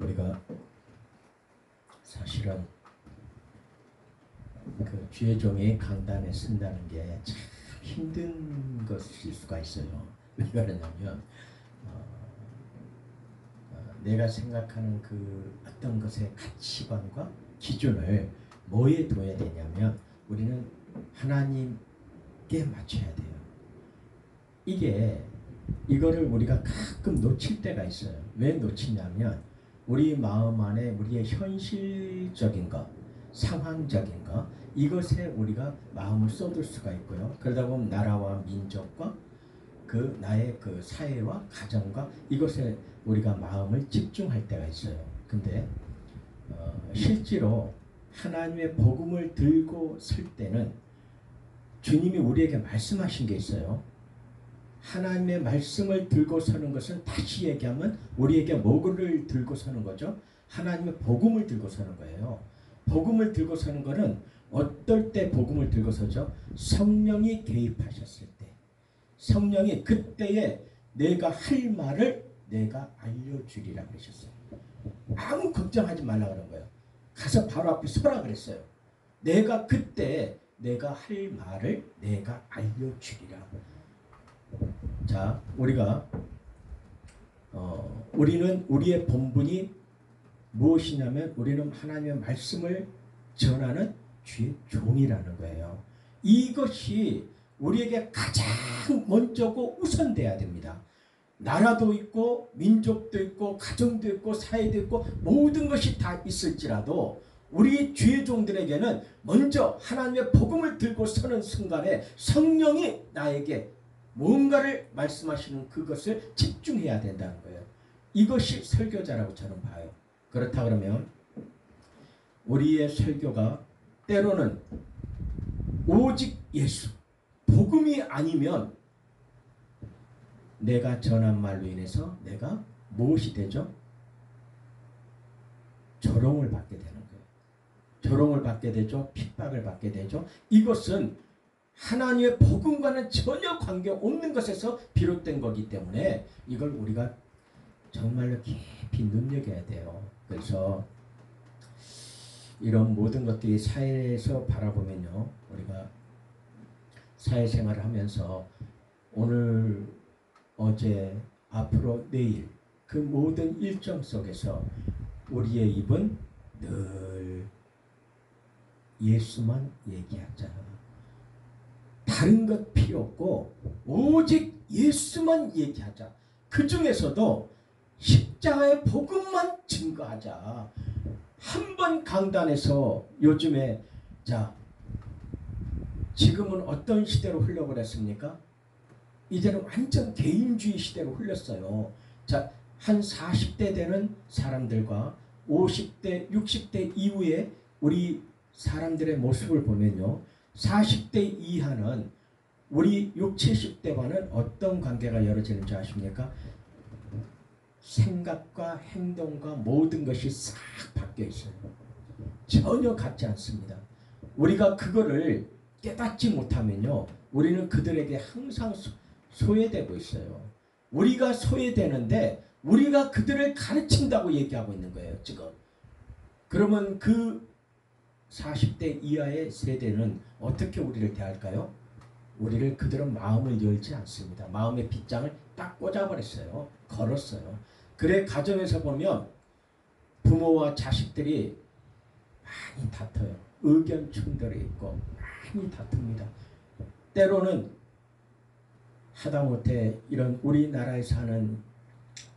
우리가 사실은 그 주의 종이 강단에 쓴다는 게 참 힘든 것일 수가 있어요. 왜 그러냐면 내가 생각하는 그 어떤 것의 가치관과 기준을 뭐에 둬야 되냐면 우리는 하나님께 맞춰야 돼요. 이거를 우리가 가끔 놓칠 때가 있어요. 왜 놓치냐면 우리 마음 안에 우리의 현실적인 것, 상황적인 것, 이것에 우리가 마음을 쏟을 수가 있고요. 그러다 보면 나라와 민족과 그 나의 그 사회와 가정과 이것에 우리가 마음을 집중할 때가 있어요. 근데 실제로 하나님의 복음을 들고 설 때는 주님이 우리에게 말씀하신 게 있어요. 하나님의 말씀을 들고 서는 것은 다시 얘기하면 우리에게 뭐를 들고 서는 거죠? 하나님의 복음을 들고 서는 거예요. 복음을 들고 서는 거는 어떨 때 복음을 들고 서죠? 성령이 개입하셨을 때. 성령이 그때에 내가 할 말을 내가 알려주리라 그러셨어요. 아무 걱정하지 말라 그런 거예요. 가서 바로 앞에 서라 그랬어요. 내가 그때 내가 할 말을 내가 알려주리라. 자, 우리는 우리의 본분이 무엇이냐면 우리는 하나님의 말씀을 전하는 주의 종이라는 거예요. 이것이 우리에게 가장 먼저고 우선돼야 됩니다. 나라도 있고 민족도 있고 가정도 있고 사회도 있고 모든 것이 다 있을지라도 우리 주의 종들에게는 먼저 하나님의 복음을 들고 서는 순간에 성령이 나에게 뭔가를 말씀하시는 그것을 집중해야 된다는 거예요. 이것이 설교자라고 저는 봐요. 그렇다 그러면 우리의 설교가 때로는 오직 예수, 복음이 아니면 내가 전한 말로 인해서 내가 무엇이 되죠? 조롱을 받게 되는 거예요. 조롱을 받게 되죠. 핍박을 받게 되죠. 이것은 하나님의 복음과는 전혀 관계없는 것에서 비롯된 거기 때문에 이걸 우리가 정말로 깊이 눈여겨야 돼요. 그래서 이런 모든 것들이 사회에서 바라보면요. 우리가 사회생활을 하면서 오늘, 어제, 앞으로, 내일 그 모든 일정 속에서 우리의 입은 늘 예수만 얘기하자. 다른 것 필요 없고 오직 예수만 얘기하자. 그 중에서도 십자가의 복음만 증거하자. 한 번 강단에서 요즘에 지금은 어떤 시대로 흘러버렸습니까? 이제는 완전 개인주의 시대로 흘렀어요. 한 40대 되는 사람들과 50대, 60대 이후에 우리 사람들의 모습을 보면요. 40대 이하는 우리 60, 70대와는 어떤 관계가 열어지는지 아십니까? 생각과 행동과 모든 것이 싹 바뀌어 있어요. 전혀 같지 않습니다. 우리가 그거를 깨닫지 못하면요. 우리는 그들에게 항상 소외되고 있어요. 우리가 소외되는데 우리가 그들을 가르친다고 얘기하고 있는 거예요. 지금. 그러면 그 40대 이하의 세대는 어떻게 우리를 대할까요? 그들은 마음을 열지 않습니다. 마음의 빗장을 딱 꽂아버렸어요. 걸었어요. 그래 가정에서 보면 부모와 자식들이 많이 다퉈요. 의견 충돌이 있고 많이 다툽니다. 때로는 하다못해 이런 우리나라에서 하는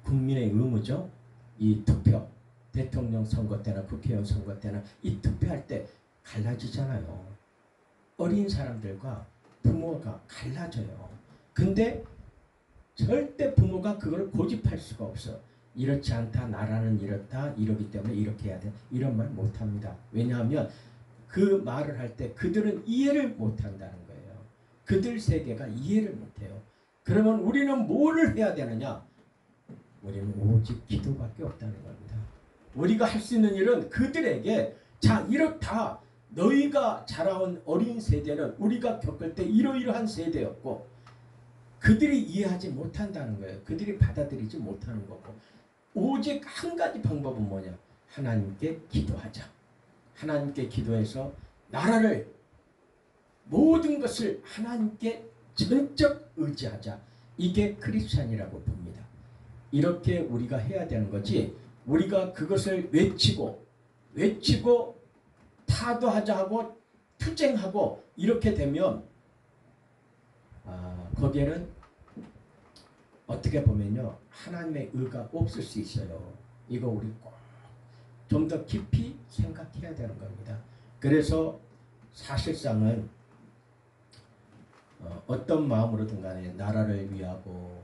국민의 의무죠. 이 투표, 대통령 선거 때나 국회의원 선거 때나 이 투표할 때 갈라지잖아요. 어린 사람들과 부모가 갈라져요. 근데 절대 부모가 그걸 고집할 수가 없어. 이렇지 않다, 나라는 이렇다, 이러기 때문에 이렇게 해야 돼. 이런 말 못합니다. 왜냐하면 그 말을 할 때 그들은 이해를 못한다는 거예요. 그들 세계가 이해를 못해요. 그러면 우리는 뭐를 해야 되느냐? 우리는 오직 기도밖에 없다는 겁니다. 우리가 할 수 있는 일은 그들에게 이렇다. 너희가 자라온 어린 세대는 우리가 겪을 때 이러이러한 세대였고 그들이 이해하지 못한다는 거예요. 그들이 받아들이지 못하는 거고 오직 한 가지 방법은 뭐냐? 하나님께 기도하자. 하나님께 기도해서 나라를 모든 것을 하나님께 전적 의지하자. 이게 크리스찬이라고 봅니다. 이렇게 우리가 해야 되는 거지. 우리가 그것을 외치고 타도하자 하고 투쟁하고 이렇게 되면 거기에는 어떻게 보면요, 하나님의 의가 없을 수 있어요. 이거 우리 꼭 좀 더 깊이 생각해야 되는 겁니다. 그래서 사실상은 어떤 마음으로든 간에 나라를 위하고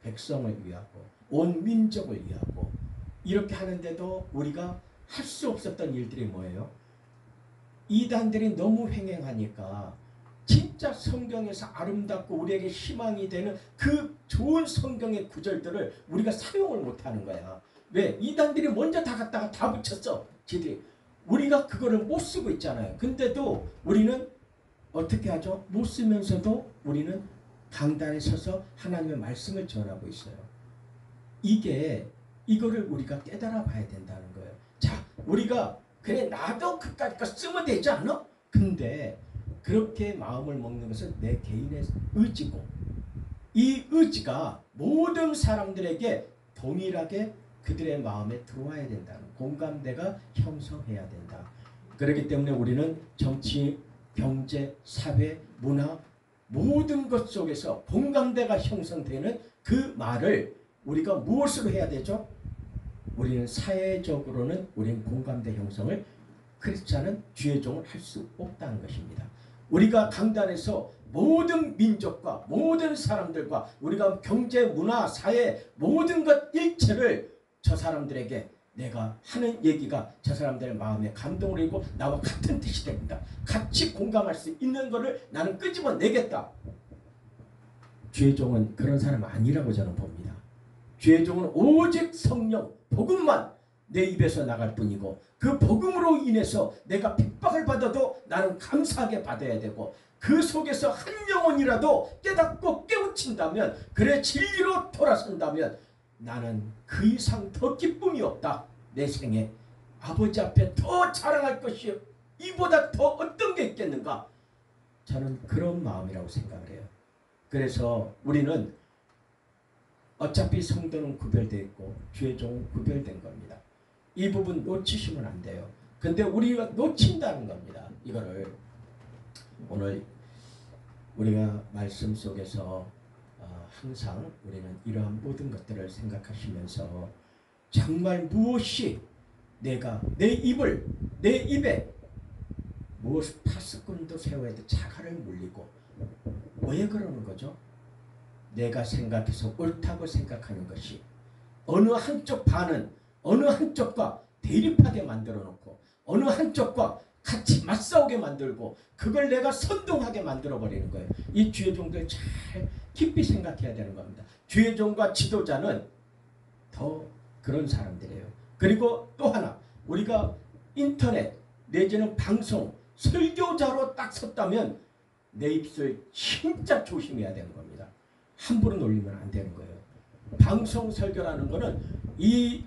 백성을 위하고 온 민족을 위하고 이렇게 하는데도 우리가 할 수 없었던 일들이 뭐예요? 이단들이 너무 횡행하니까 진짜 성경에서 아름답고 우리에게 희망이 되는 그 좋은 성경의 구절들을 우리가 사용을 못하는 거야. 왜? 이단들이 먼저 다 갖다가 다 붙였어. 지들이. 우리가 그거를 못 쓰고 있잖아요. 근데도 우리는 어떻게 하죠? 못 쓰면서도 우리는 강단에 서서 하나님의 말씀을 전하고 있어요. 이거를 우리가 깨달아 봐야 된다는 거예요. 자, 우리가 그래 나도 그까짓 거 쓰면 되지 않아? 근데 그렇게 마음을 먹는 것은 내 개인의 의지고 이 의지가 모든 사람들에게 동일하게 그들의 마음에 들어와야 된다는 공감대가 형성해야 된다. 그렇기 때문에 우리는 정치, 경제, 사회, 문화 모든 것 속에서 공감대가 형성되는 그 말을 우리가 무엇으로 해야 되죠? 우리는 사회적으로는 우리는 공감대 형성을 크리스찬은 주의종을 할 수 없다는 것입니다. 우리가 강단에서 모든 민족과 모든 사람들과 우리가 경제, 문화, 사회 모든 것 일체를 저 사람들에게 내가 하는 얘기가 저 사람들의 마음에 감동을 이고 나와 같은 뜻이 됩니다. 같이 공감할 수 있는 것을 나는 끄집어내겠다. 주의종은 그런 사람 아니라고 저는 봅니다. 주의종은 오직 성령, 복음만 내 입에서 나갈 뿐이고 그 복음으로 인해서 내가 핍박을 받아도 나는 감사하게 받아야 되고 그 속에서 한 영혼이라도 깨닫고 깨우친다면 그래 진리로 돌아선다면 나는 그 이상 더 기쁨이 없다. 내 생에 아버지 앞에 더 자랑할 것이 이보다 더 어떤 게 있겠는가. 저는 그런 마음이라고 생각을 해요. 그래서 우리는 어차피 성도는 구별되어 있고 주의 종은 구별된 겁니다. 이 부분 놓치시면 안 돼요. 근데 우리가 놓친다는 겁니다. 이거를 오늘 우리가 말씀 속에서 항상 우리는 이러한 모든 것들을 생각하시면서 정말 무엇이 내가 내 입에 무엇 파수꾼도 세워야 돼 자갈을 물리고 왜 그러는 거죠? 내가 생각해서 옳다고 생각하는 것이 어느 한쪽 반은 어느 한쪽과 대립하게 만들어 놓고 어느 한쪽과 같이 맞싸우게 만들고 그걸 내가 선동하게 만들어 버리는 거예요. 이 주의 종들 잘 깊이 생각해야 되는 겁니다. 주의 종과 지도자는 더 그런 사람들이에요. 그리고 또 하나 우리가 인터넷 내지는 방송 설교자로 딱 섰다면 내 입술 진짜 조심해야 되는 겁니다. 함부로 놀리면 안 되는 거예요. 방송 설교라는 거는 이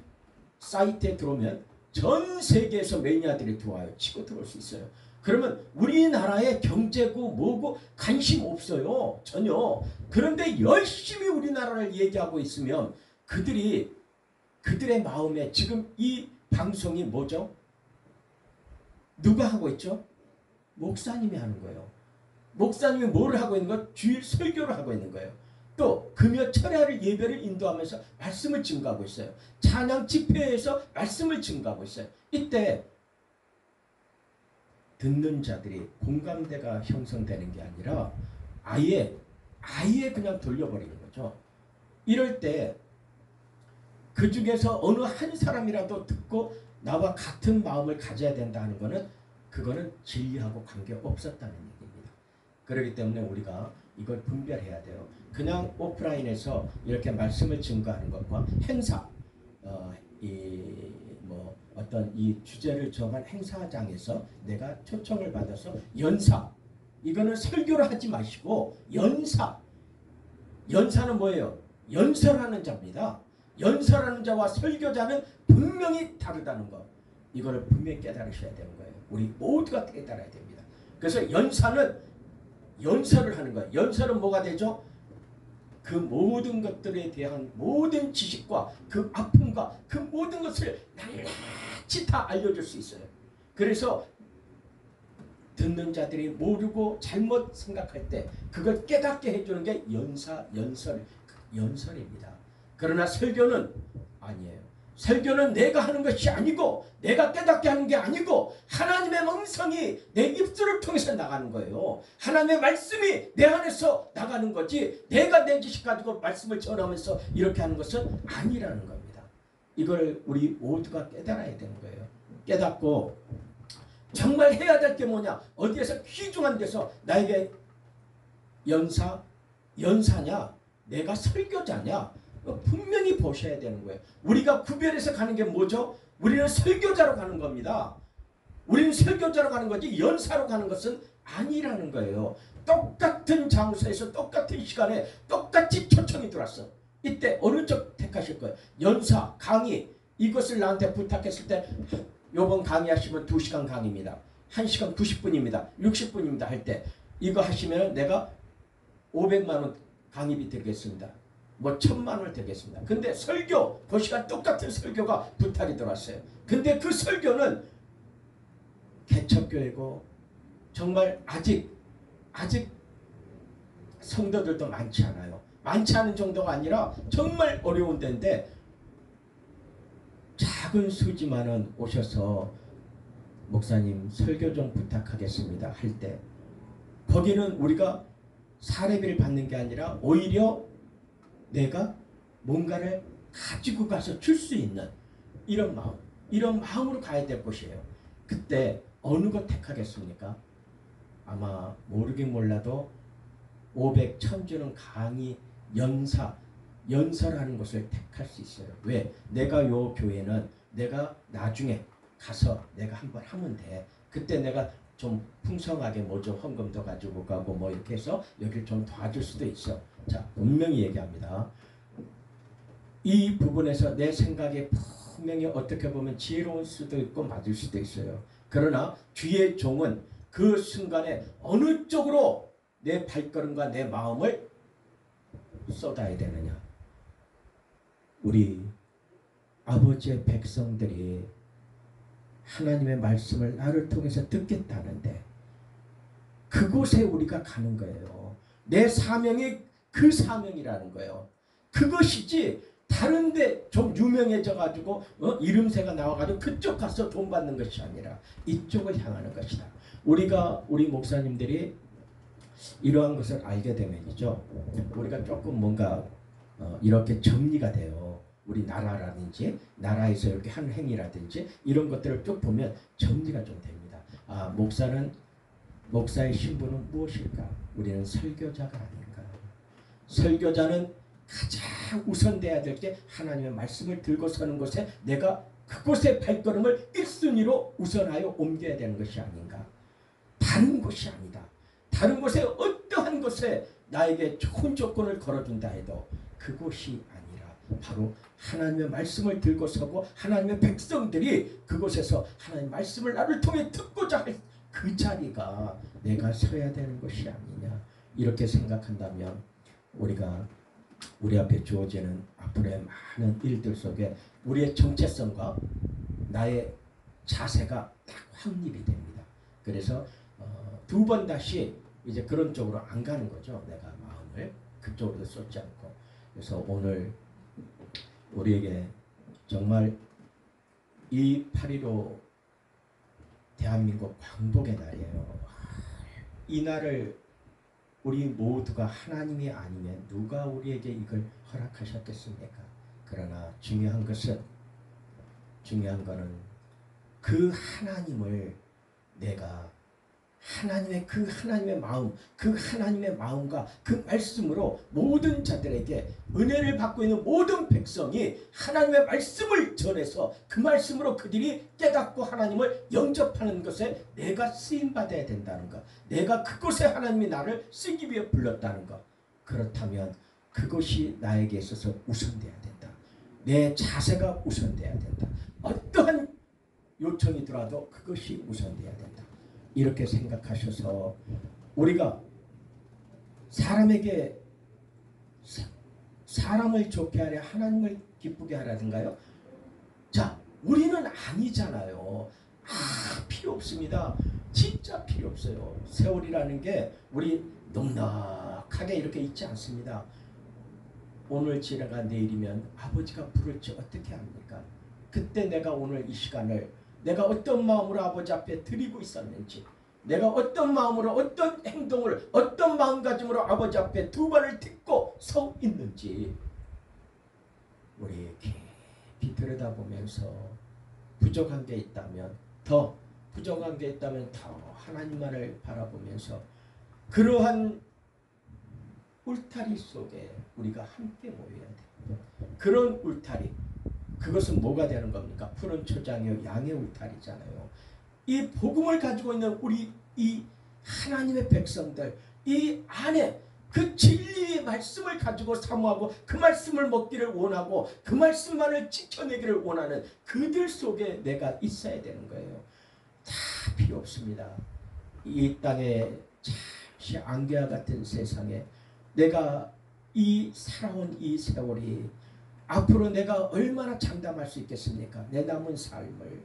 사이트에 들어오면 전 세계에서 매니아들이 들어와요. 치고 들어올 수 있어요. 그러면 우리나라의 경제고 뭐고 관심 없어요. 전혀. 그런데 열심히 우리나라를 얘기하고 있으면 그들의 마음에 지금 이 방송이 뭐죠? 누가 하고 있죠? 목사님이 하는 거예요. 목사님이 뭐를 하고 있는 거? 주일 설교를 하고 있는 거예요. 또 금요 철야를 예배를 인도하면서 말씀을 증거하고 있어요. 찬양 집회에서 말씀을 증거하고 있어요. 이때 듣는 자들이 공감대가 형성되는 게 아니라 아예 그냥 돌려버리는 거죠. 이럴 때 그 중에서 어느 한 사람이라도 듣고 나와 같은 마음을 가져야 된다는 것은 그거는 진리하고 관계없었다는 얘기입니다. 그렇기 때문에 우리가 이걸 분별해야 돼요. 그냥 오프라인에서 이렇게 말씀을 증거하는 것과 행사, 어떤 이 주제를 정한 행사장에서 내가 초청을 받아서 연사, 이거는 설교를 하지 마시고 연사는 뭐예요? 연설하는 자입니다. 연설하는 자와 설교자는 분명히 다르다는 것. 이거를 분명히 깨달으셔야 되는 거예요. 우리 모두가 깨달아야 됩니다. 그래서 연사는 연설을 하는 거예요. 연설은 뭐가 되죠? 그 모든 것들에 대한 모든 지식과 그 아픔과 그 모든 것을 낱낱이 다 알려줄 수 있어요. 그래서 듣는 자들이 모르고 잘못 생각할 때 그걸 깨닫게 해주는 게 연설입니다. 그러나 설교는 아니에요. 설교는 내가 하는 것이 아니고 내가 깨닫게 하는 게 아니고 하나님의 음성이 내 입술을 통해서 나가는 거예요. 하나님의 말씀이 내 안에서 나가는 거지 내가 내 지식 가지고 말씀을 전하면서 이렇게 하는 것은 아니라는 겁니다. 이걸 우리 모두가 깨달아야 되는 거예요. 깨닫고 정말 해야 될 게 뭐냐? 어디에서 귀중한 데서 나에게 연사냐? 내가 설교자냐? 분명히 보셔야 되는 거예요. 우리가 구별해서 가는 게 뭐죠? 우리는 설교자로 가는 겁니다. 우리는 설교자로 가는 거지 연사로 가는 것은 아니라는 거예요. 똑같은 장소에서 똑같은 시간에 똑같이 초청이 들어왔어. 이때 어느 쪽 택하실 거예요? 연사, 강의 이것을 나한테 부탁했을 때 요번 강의하시면 2시간 강의입니다. 1시간 90분입니다. 60분입니다. 할 때 이거 하시면 내가 500만 원 강의비 드리겠습니다. 뭐 1000만 원 되겠습니다. 근데 설교, 그 시간 똑같은 설교가 부탁이 들어왔어요. 근데 그 설교는 개척교회고 정말 아직 성도들도 많지 않아요. 많지 않은 정도가 아니라 정말 어려운 데인데 작은 수지만은 오셔서 목사님 설교 좀 부탁하겠습니다 할 때 거기는 우리가 사례비를 받는 게 아니라 오히려 내가 뭔가를 가지고 가서 줄 수 있는 이런 마음으로 가야 될 곳이에요. 그때 어느 것 택하겠습니까? 아마 모르긴 몰라도 500, 1000 주는 강의, 연설하는 것을 택할 수 있어요. 왜? 내가 요 교회는 내가 나중에 가서 내가 한번 하면 돼. 그때 내가 좀 풍성하게 뭐 좀 헌금도 가지고 가고 뭐 이렇게 해서 여기를 좀 도와줄 수도 있어. 자, 분명히 얘기합니다. 이 부분에서 내 생각이 분명히 어떻게 보면 지혜로울 수도 있고 맞을 수도 있어요. 그러나 주의 종은 그 순간에 어느 쪽으로 내 발걸음과 내 마음을 쏟아야 되느냐. 우리 아버지의 백성들이 하나님의 말씀을 나를 통해서 듣겠다는데 그곳에 우리가 가는 거예요. 내 사명이 그 사명이라는 거예요. 그것이지 다른데 좀 유명해져 가지고 이름새가 나와가지고 그쪽 가서 돈 받는 것이 아니라 이쪽을 향하는 것이다. 우리 목사님들이 이러한 것을 알게 되면이죠. 우리가 조금 뭔가 이렇게 정리가 돼요. 우리 나라라든지 나라에서 이렇게 한 행위라든지 이런 것들을 쭉 보면 정리가 좀 됩니다. 아, 목사의 신분은 무엇일까? 우리는 설교자가 아닌가? 설교자는 가장 우선돼야 될 게 하나님의 말씀을 들고 서는 곳에 내가 그곳의 발걸음을 1순위로 우선하여 옮겨야 되는 것이 아닌가? 다른 곳이 아니다. 다른 곳에 어떠한 곳에 나에게 좋은 조건을 걸어준다 해도 그곳이 아니라 바로 하나님의 말씀을 들고 서고 하나님의 백성들이 그곳에서 하나님의 말씀을 나를 통해 듣고자 할 그 자리가 내가 서야 되는 것이 아니냐. 이렇게 생각한다면 우리 앞에 주어지는 앞으로의 많은 일들 속에 우리의 정체성과 나의 자세가 딱 확립이 됩니다. 그래서 두 번 다시 이제 그런 쪽으로 안 가는 거죠. 내가 마음을 그쪽으로 쏟지 않고. 그래서 오늘 우리에게 정말 이 8.15 대한민국 광복의 날이에요. 이 날을 우리 모두가 하나님이 아니면 누가 우리에게 이걸 허락하셨겠습니까? 그러나 중요한 거는 그 하나님을 내가 하나님의 마음, 그 하나님의 마음과 그 말씀으로 모든 자들에게 은혜를 받고 있는 모든 백성이 하나님의 말씀을 전해서 그 말씀으로 그들이 깨닫고 하나님을 영접하는 것에 내가 쓰임받아야 된다는 것. 내가 그곳에 하나님이 나를 쓰기 위해 불렀다는 것. 그렇다면 그것이 나에게 있어서 우선돼야 된다. 내 자세가 우선돼야 된다. 어떠한 요청이 들어와도 그것이 우선돼야 된다. 이렇게 생각하셔서 우리가 사람에게 사람을 좋게 하려 하나님을 기쁘게 하라든가요? 자, 우리는 아니잖아요. 필요 없습니다. 진짜 필요 없어요. 세월이라는 게 우리 넉넉하게 이렇게 있지 않습니다. 오늘 지나가 내일이면 아버지가 부를지 어떻게 합니까? 그때 내가 오늘 이 시간을 내가 어떤 마음으로 아버지 앞에 드리고 있었는지, 내가 어떤 마음으로 어떤 행동을 어떤 마음가짐으로 아버지 앞에 두 발을 딛고 서 있는지 우리 깊이 들여다보면서 부족한 게 있다면 더 부족한 게 있다면 더 하나님만을 바라보면서 그러한 울타리 속에 우리가 함께 모여야 돼요. 그런 울타리, 그것은 뭐가 되는 겁니까? 푸른 초장이요 양의 울타리잖아요. 이 복음을 가지고 있는 우리 이 하나님의 백성들, 이 안에 그 진리의 말씀을 가지고 사모하고 그 말씀을 먹기를 원하고 그 말씀만을 지켜내기를 원하는 그들 속에 내가 있어야 되는 거예요. 다 필요 없습니다. 이 땅에 잠시 안개와 같은 세상에 내가 이 살아온 이 세월이 앞으로 내가 얼마나 장담할 수 있겠습니까? 내 남은 삶을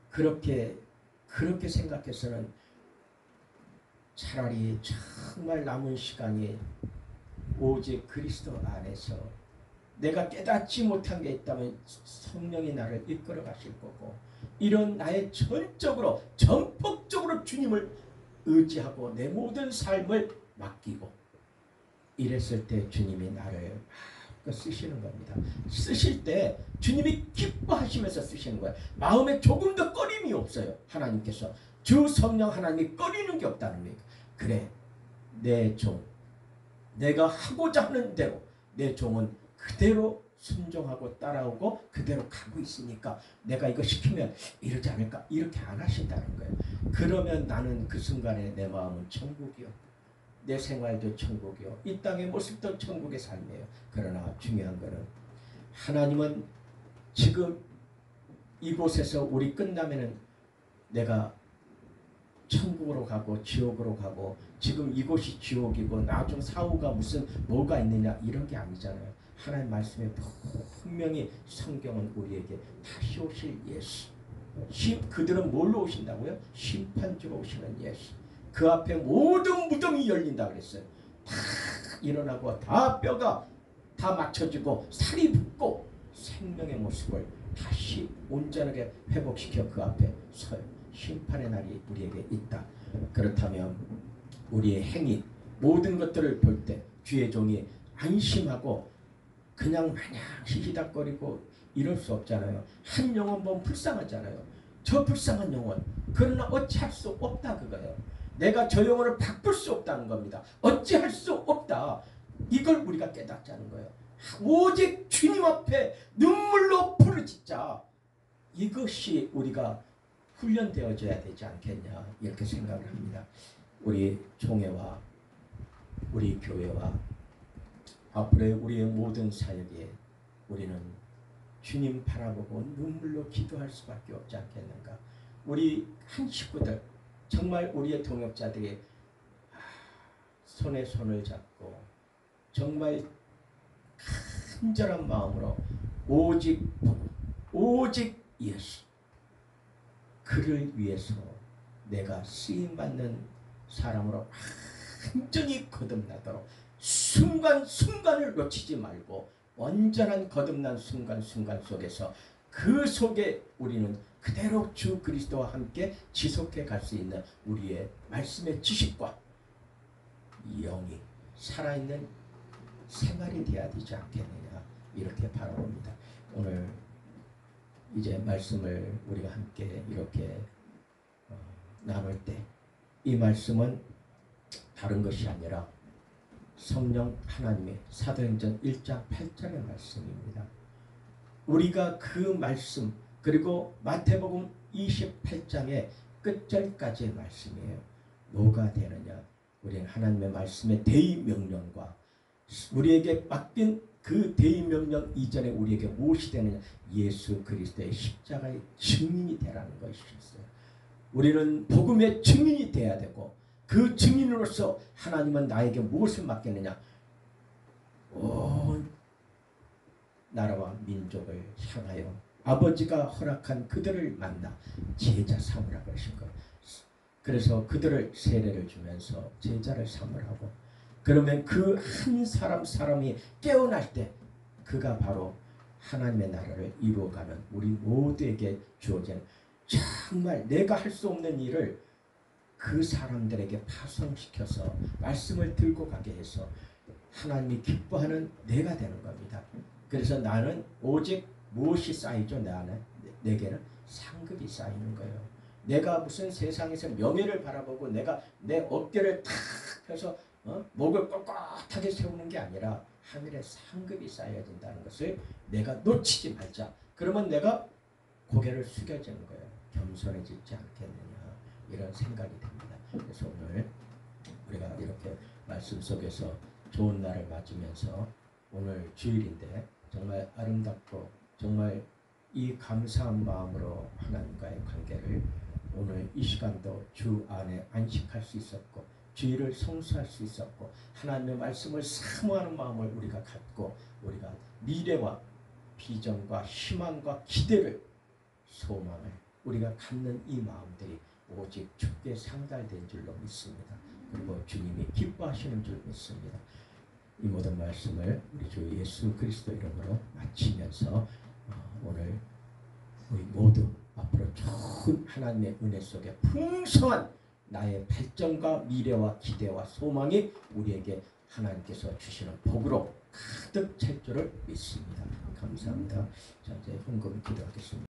그렇게 생각해서는 차라리 정말 남은 시간이 오직 그리스도 안에서 내가 깨닫지 못한 게 있다면 성령이 나를 이끌어 가실 거고, 이런 나의 전폭적으로 주님을 의지하고 내 모든 삶을 맡기고 이랬을 때 주님이 나를 쓰시는 겁니다. 쓰실 때 주님이 기뻐하시면서 쓰시는 거예요. 마음에 조금도 꺼림이 없어요. 하나님께서 주 성령 하나님이 꺼리는 게 없다는 거예요. 그래, 내 종, 내가 하고자 하는 대로 내 종은 그대로 순종하고 따라오고 그대로 가고 있으니까 내가 이거 시키면 이러지 않을까? 이렇게 안 하신다는 거예요. 그러면 나는 그 순간에 내 마음은 천국이요, 내 생활도 천국이요, 이 땅의 모습도 천국의 삶이에요. 그러나 중요한 것은 하나님은 지금 이곳에서 우리 끝나면은 내가 천국으로 가고 지옥으로 가고 지금 이곳이 지옥이고 나중 사후가 무슨 뭐가 있느냐 이런 게 아니잖아요. 하나님 말씀에 분명히 성경은 우리에게 다시 오실 예수, 그들은 뭘로 오신다고요? 심판주로 오시는 예수. 그 앞에 모든 무덤이 열린다 그랬어요. 다 일어나고 다 뼈가 다 맞춰지고 살이 붙고 생명의 모습을 다시 온전하게 회복시켜 그 앞에 서요. 심판의 날이 우리에게 있다. 그렇다면 우리의 행위 모든 것들을 볼 때 주의 종이 안심하고 그냥 마냥 히히닥거리고 이럴 수 없잖아요. 한 영혼 보면 불쌍하잖아요. 저 불쌍한 영혼, 그러나 어찌할 수 없다 그거예요. 내가 저 영혼을 바꿀 수 없다는 겁니다. 어찌할 수 없다. 이걸 우리가 깨닫자는 거예요. 오직 주님 앞에 눈물로 부르짖자. 이것이 우리가 훈련되어져야 되지 않겠냐 이렇게 생각을 합니다. 우리 총회와 우리 교회와 앞으로의 우리의 모든 사역에 우리는 주님 바라보고 눈물로 기도할 수밖에 없지 않겠는가. 우리 한 식구들 정말 우리의 동역자들이 손에 손을 잡고 정말 간절한 마음으로 오직 예수, 그를 위해서 내가 쓰임받는 사람으로 완전히 거듭나도록 순간순간을 놓치지 말고 완전한 거듭난 순간순간 속에서 그 속에 우리는 그대로 주 그리스도와 함께 지속해 갈 수 있는 우리의 말씀의 지식과 영이 살아있는 생활이 되어야 되지 않겠느냐 이렇게 바라봅니다. 오늘 이제 말씀을 우리가 함께 이렇게 나눌 때 이 말씀은 다른 것이 아니라 성령 하나님의 사도행전 1장 8절의 말씀입니다. 우리가 그 말씀 그리고 마태복음 28장의 끝절까지의 말씀이에요. 뭐가 되느냐? 우리는 하나님의 말씀의 대의 명령과 우리에게 맡긴 그 대의명령 이전에 우리에게 무엇이 되느냐? 예수 그리스도의 십자가의 증인이 되라는 것이었어요. 우리는 복음의 증인이 돼야 되고 그 증인으로서 하나님은 나에게 무엇을 맡겼느냐? 온 나라와 민족을 향하여 아버지가 허락한 그들을 만나 제자 삼으라 그러신 거예요. 그래서 그들을 세례를 주면서 제자를 삼으라고. 그러면 그 한 사람이 깨어날 때 그가 바로 하나님의 나라를 이루어가는 우리 모두에게 주어진 정말 내가 할 수 없는 일을 그 사람들에게 파송시켜서 말씀을 들고 가게 해서 하나님이 기뻐하는 내가 되는 겁니다. 그래서 나는 오직 무엇이 쌓이죠? 내게는 상급이 쌓이는 거예요. 내가 무슨 세상에서 명예를 바라보고 내가 내 어깨를 탁 펴서 목을 꼿꼿하게 세우는 게 아니라 하늘에 상급이 쌓여야 된다는 것을 내가 놓치지 말자. 그러면 내가 고개를 숙여지는 거예요. 겸손해지지 않겠느냐 이런 생각이 듭니다. 그래서 오늘 우리가 이렇게 말씀 속에서 좋은 날을 맞으면서 오늘 주일인데 정말 아름답고 정말 이 감사한 마음으로 하나님과의 관계를 오늘 이 시간도 주 안에 안식할 수 있었고 주일을 성수할 수 있었고 하나님의 말씀을 사모하는 마음을 우리가 갖고 우리가 미래와 비전과 희망과 기대를 소망을 우리가 갖는 이 마음들이 오직 주께 상달된 줄로 믿습니다. 그리고 주님이 기뻐하시는 줄 믿습니다. 이 모든 말씀을 우리 주 예수 그리스도 이름으로 마치면서 오늘 우리 모두 앞으로 좋은 하나님의 은혜 속에 풍성한 나의 발전과 미래와 기대와 소망이 우리에게 하나님께서 주시는 복으로 가득 찰 줄을 믿습니다. 감사합니다. 자, 이제 헌금 기도하겠습니다.